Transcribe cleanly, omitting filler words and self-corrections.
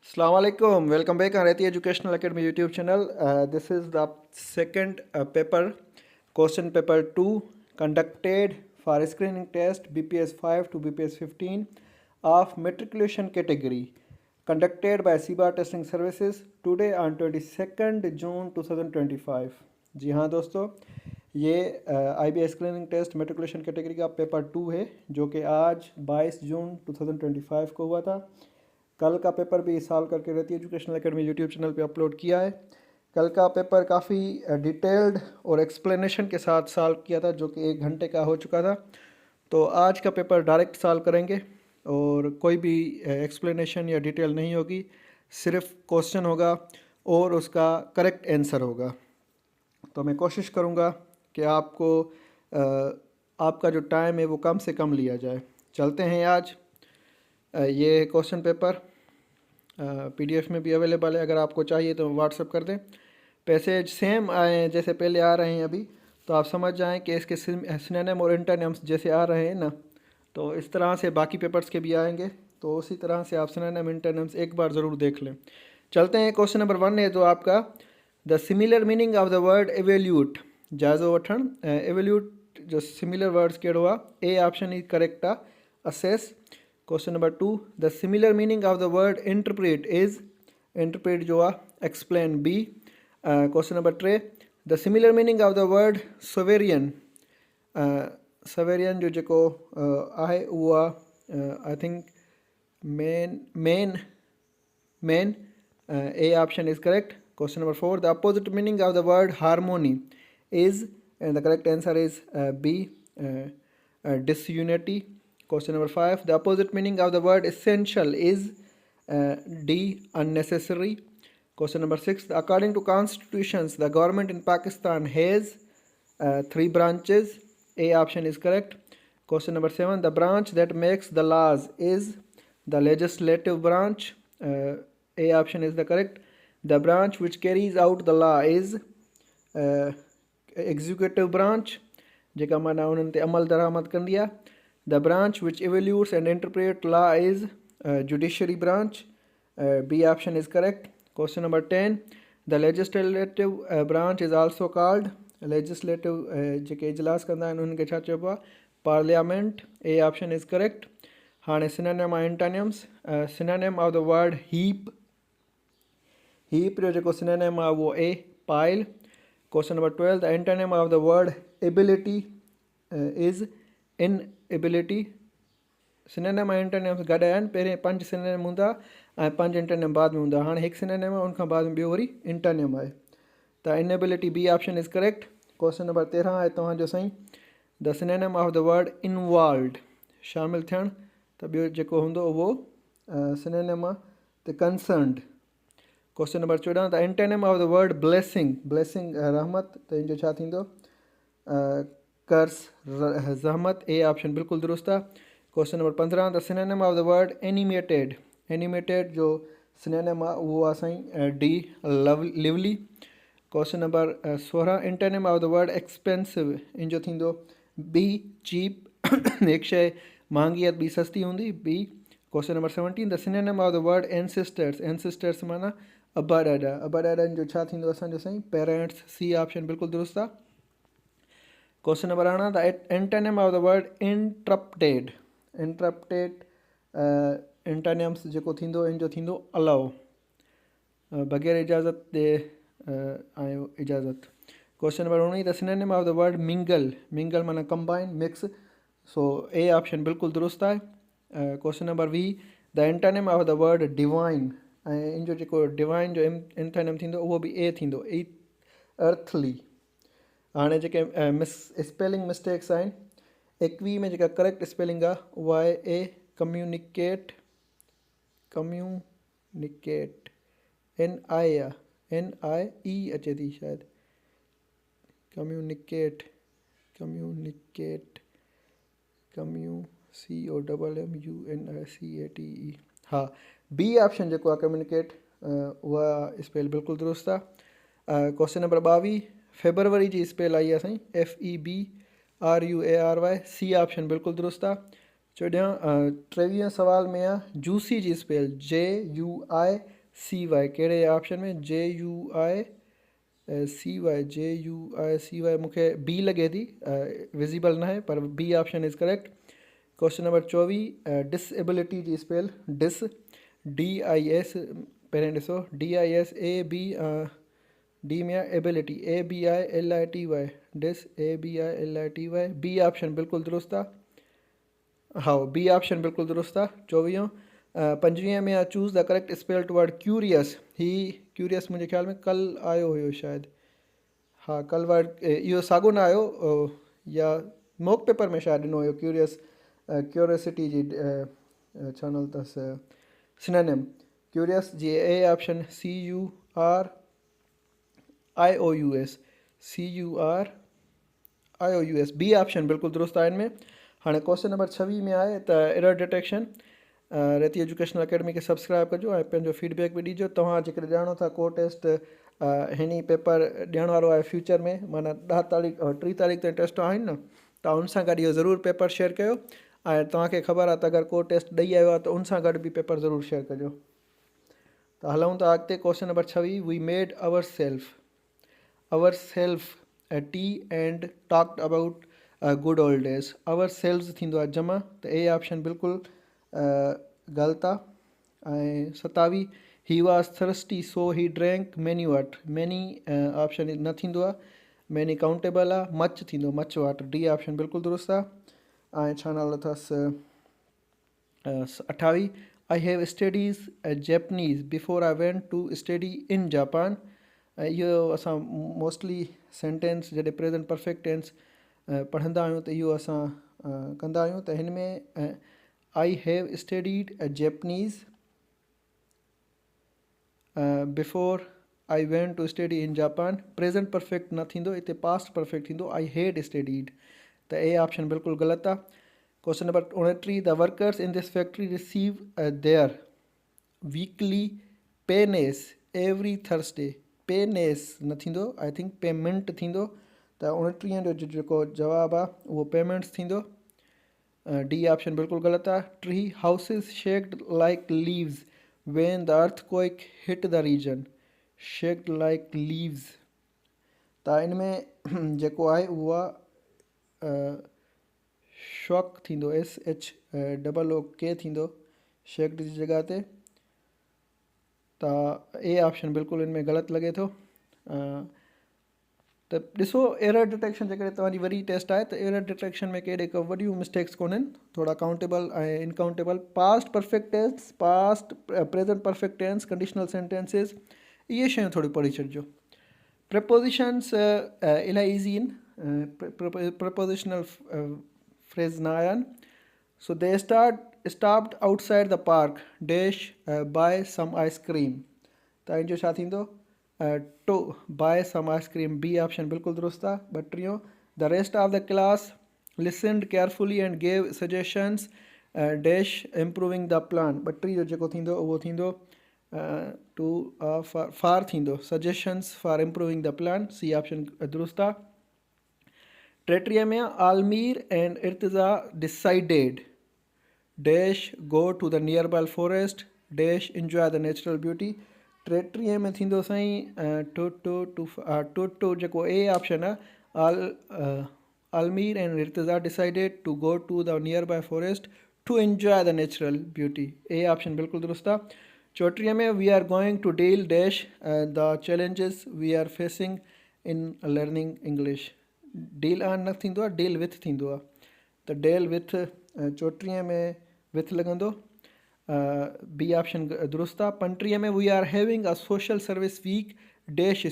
Assalamualaikum. Welcome back on Reti Educational Academy YouTube channel. This is the second paper, question paper 2, conducted for screening test BPS 5 to BPS 15 of matriculation category, conducted by SIBA Testing Services today on 22nd June 2025. जी हाँ दोस्तों, ये IB screening test matriculation category का paper 2 है जो कि आज 22 जून 2025 को हुआ था। कल का पेपर भी सॉल्व करके रहती एजुकेशनल एकेडमी यूट्यूब चैनल पे अपलोड किया है। कल का पेपर काफ़ी डिटेल्ड और एक्सप्लेनेशन के साथ सॉल्व किया था जो कि 1 घंटे का हो चुका था। तो आज का पेपर डायरेक्ट सॉल्व करेंगे और कोई भी एक्सप्लेनेशन या डिटेल नहीं होगी, सिर्फ क्वेश्चन होगा और उसका करेक्ट आंसर होगा। तो मैं कोशिश करूँगा कि आपको आपका जो टाइम है वो कम से कम लिया जाए। चलते हैं आज। ये क्वेश्चन पेपर PDF में भी अवेलेबल है, अगर आपको चाहिए तो व्हाट्सअप कर दें। पैसेज सेम आए हैं जैसे पहले आ रहे हैं अभी, तो आप समझ जाएं कि इसके सिनोनिम और एंटोनिम्स जैसे आ रहे हैं ना, तो इस तरह से बाकी पेपर्स के भी आएंगे। तो उसी तरह से आप सिनोनिम एंटोनिम्स एक बार ज़रूर देख लें। चलते हैं। क्वेश्चन नंबर 1 है जो आपका, the similar meaning of the word evaluate. जायज़ो वठण एवेल्यूट जो सिमिलर वर्ड्स कहिड़ो आहे। ए ऑप्शन इज करेक्ट आहे, assess. Question number 2, the similar meaning of the word interpret is, interpret जो आहे, explain B. Question number 3, the similar meaning of the word sovereign, sovereign जो जेको आहे उहो आहे I think main, A option is correct. Question number 4, the opposite meaning of the word harmony is, and the correct answer is B, disunity. Question number 5, the opposite meaning of the word essential is D, unnecessary. Question number 6, according to constitutions the government in Pakistan has 3 branches. A option is correct. Question number 7, the branch that makes the laws is the legislative branch. A option is the correct. The branch which carries out the law is executive branch, जेका माना उन्हनि ते अमल दरामद कंदी आहे। The branch which evaluates and interprets law is judiciary branch. B option is correct. Question number 10, the legislative branch is also called legislative, जेके इजलास कंदा आहिनि उन्हनि खे छा चइबो आहे, parliament. A option is correct. हाणे synonym आहे antonyms. Synonym of the word heap, heap जो जेको synonym आहे उहो A, pile. Question number 12, the antonym of the word ability is inability. Synonym ऐं एंटोनिम्स गॾु आहिनि। पहिरें 5 सिनोनिम हूंदा ऐं 5 एंटोनिम बाद में हूंदा। हाणे 1 सिनोनिम आहे, उनखां बाद में ॿियो वरी एंटोनिम आहे। त inability B option is correct. Question number 13 आहे तव्हांजो साईं, the synonym of the word involved, शामिल थियणु। त ॿियो जेको हूंदो उहो सिनोनिम आहे त concerned. Question number 14, the antonym of the word blessing, blessing रहमत, त इन जो छा थींदो, कर्स, ज़हमत। ए ऑप्शन बिल्कुलु दुरुस्त आहे। Question number 15, the synonym of the word animated, animated जो सिनोनिम आहे उहो आहे साईं D, lively. Question number 16, antonym of the word expensive, इन जो थींदो बी, चीप। हिकु शइ महांगी आहे ॿी सस्ती हूंदी, B. Question number 17, the synonym of the word ancestors, ancestors माना अबा ॾाॾा, अबा ॾाॾनि जो छा थींदो असांजो साईं, पेरेंट्स। सी ऑप्शन बिल्कुलु दुरुस्त आहे। Question number 18, the antonym of the word interrupted, interrupted antonyms जेको थींदो इन जो थींदो अलाउ, बग़ैर इजाज़त ॾे आयो इजाज़त। Question number 19, the synonym of the word mingle, mingle माना combine, mix. So A option बिल्कुलु दुरुस्त आहे। Question number 20, the antonym of the word divine, ऐं इन जो जेको डिवाइन जो एंटोनिम थींदो उहो बि ए थींदो, अर्थली। हाणे जेके स्पेलिंग मिस्टेक्स आहिनि, 21 में जेका करेक्ट स्पेलिंग आहे उहा आहे ए, कम्यूनिकेट, कम्यूनिकेट, NI आहे, NIE अचे थी शायदि, कम्यूनिकेट, कम्यूनिकेट, COMMUNICATE। हा, बी ऑप्शन जेको आहे कम्यूनिकेट उहा स्पेल बिल्कुलु दुरुस्त आहे। क्वेश्चन नंबर 22, फेबरवरी जी स्पेल आई आहे साईं FEBRUARY। सी ऑप्शन बिल्कुलु दुरुस्त आहे। 23 सवाल में आहे जूसी जी स्पेल JUICY, CY कहिड़े ऑप्शन में JUI CY JUI मूंखे B लॻे थी, विज़िबल न आहे पर B option is correct. Question number 24 disability जी स्पेल डिस DIS पहिरें ॾिसो DISAB डी में आहे ability ABILITY dis ABILITY B option बिल्कुलु दुरुस्त आहे। हा B ऑप्शन बिल्कुलु दुरुस्त आहे। 24 25 में आहे choose the correct spell word curious. ही क्यूरियस मुंहिंजे ख़्याल में कल्ह आयो हुयो शायदि, हा कल्ह वर्ड इहो साॻियो न आयो या मॉक पेपर में शायदि ॾिनो हुयो क्यूरियस क्यूरियोसिटी जी छा नालो अथसि सिनोनिम क्यूरियस जी A option CURIOUS B option बिल्कुलु दुरुस्त आहे हिन में। हाणे क्वेश्चन नंबर 26 में आहे त एरर डिटेक्शन। रेती एजुकेशनल अकेडमी खे सब्सक्राइब कजो ऐं पंहिंजो फीडबैक बि ॾिजो। तव्हां जेकॾहिं ॼाणो था को टेस्ट हिन पेपर ॾियण वारो आहे फ्यूचर में, माना 10 तारीख़ 3 तारीख़ ताईं टेस्ट आहिनि न, त उन सां गॾु इहो ज़रूरु पेपर शेयर कयो। ऐं तव्हांखे ख़बर आहे त अगरि को टेस्ट ॾेई आयो आहे त उन सां गॾु बि पेपर ज़रूरु शेयर कजो। त हलूं था अॻिते। Question number 26 we made our self tea and talked about good old days. Our selves थींदो आहे जमा, त ए ऑप्शन बिल्कुलु ग़लति आहे। ऐं 27 he was thirsty so he drank many water. Many option न थींदो आहे, मैनी काउंटेबल आहे, मच थींदो मच वाटर। डी ऑप्शन बिल्कुलु दुरुस्त आहे। ऐं छा नालो अथसि 28 I have studies Japanese before I went to study in Japan. ऐं इहो असां मोस्टली सेंटेंस जॾहिं प्रेज़ेंट परफेक्ट टेंस पढ़ंदा आहियूं त इहो असां कंदा आहियूं। त हिन में I have studied Japanese before I went to study in Japan. Present perfect न थींदो, हिते पास्ट परफेक्ट थींदो आई हैड स्टडीड। त ए ऑप्शन बिल्कुलु ग़लति आहे। Question number 29 the workers in this factory receive their weekly pennies every Thursday. Pennies न थींदो, आई थिंक पेमेंट थींदो। त 29 जो जेको जवाबु आहे उहो पेमेंट्स थींदो। डी ऑप्शन बिल्कुलु ग़लति आहे। Tree houses shaked like leaves when the earthquake hit the region. Shaked like leaves, त इन में जेको आहे उहो आहे शॉक थींदो SHOOK थींदो शेक्ड जी जॻह ते। त ए ऑप्शन बिल्कुलु हिन में ग़लति लॻे थो। त ॾिसो एरर डिटेक्शन जेकॾहिं तव्हांजी वरी टेस्ट आहे त एरर डिटेक्शन में कहिड़े को वॾियूं मिस्टेक्स कोन्हनि, थोरा काउंटेबल ऐं uncountable. Past perfect tense, past present perfect tense, conditional sentences, इहे शयूं थोरी पढ़ी छॾिजो। प्रपोजिशन्स इलाही ईज़ी आहिनि, प्रपोजिशनल फ्रेज़ न आया आहिनि। So they stopped outside the park dash buy some ice cream. त इन जो छा थींदो to buy some ice cream. B option बिल्कुलु दुरुस्त आहे। 32 the rest of the class listened carefully and gave suggestions dash improving the plan. 32 जो जेको थींदो उहो थींदो टू फार थींदो suggestions for improving the plan. C option दुरुस्त आहे। 33 में Alamir and Irtiza decided dash go to the nearby forest dash enjoy the natural beauty. 33 में थींदो साईं टू जेको ए ऑप्शन आहे Aalmir and Irtiza decided to go to the nearby forest to enjoy the natural beauty. A option बिल्कुलु दुरुस्त आहे। 34 में we are going to deal dash the challenges we are facing in learning English. Deal on न थींदो आहे, deal with थींदो आहे। त डील विथ 34 में विथ लॻंदो। बी ऑप्शन दुरुस्त आहे। 35 में we are having a social service week dash